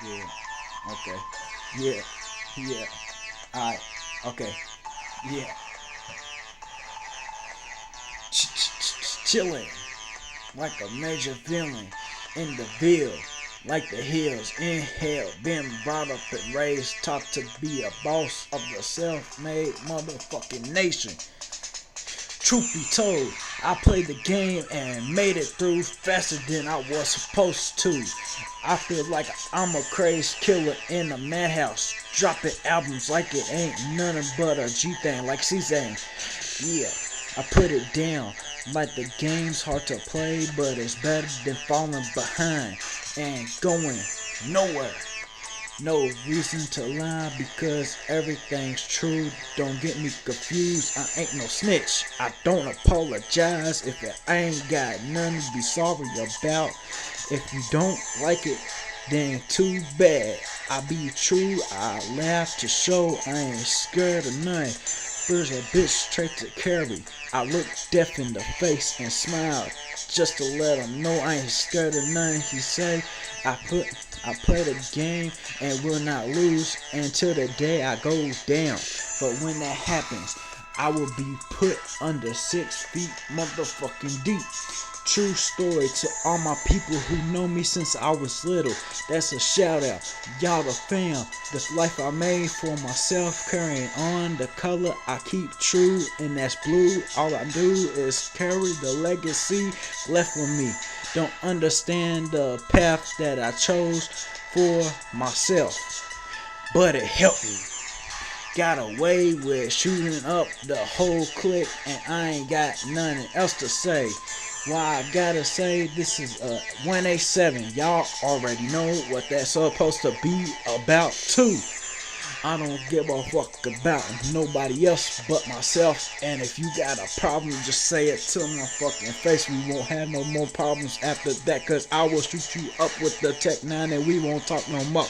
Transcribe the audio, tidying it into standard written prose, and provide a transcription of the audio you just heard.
Yeah. Okay. Yeah. Yeah. Alright. Okay. Yeah. Chilling like a major villain in the Ville. Like the hills, inhale, been brought up and raised, taught to be a boss of the self-made motherfucking nation. Truth be told, I played the game and made it through faster than I was supposed to. I feel like I'm a crazy killer in a madhouse, dropping albums like it ain't nothing but a G thing, like C-Zane. Yeah, I put it down. Like the game's hard to play, but it's better than falling behind and going nowhere. No reason to lie because everything's true. Don't get me confused, I ain't no snitch. I don't apologize if I ain't got nothing to be sorry about. If you don't like it, then too bad. I be true, I laugh to show I ain't scared of nothing. There's a bitch straight to carry. I look death in the face and smile just to let him know I ain't scared of nothing. He say I play the game and will not lose until the day I go down. But when that happens, I will be put under 6 feet motherfucking deep. True story to all my people who know me since I was little. That's a shout out. Y'all the fam. This life I made for myself, carrying on the color I keep true, and that's blue. All I do is carry the legacy left with me. Don't understand the path that I chose for myself, but it helped me. Got away with shooting up the whole clique, and I ain't got nothing else to say. Why I gotta say this is a 187. Y'all already know what that's supposed to be about too. I don't give a fuck about nobody else but myself. And if you got a problem, just say it to my fucking face. We won't have no more problems after that, cause I will shoot you up with the Tech 9 and we won't talk no more.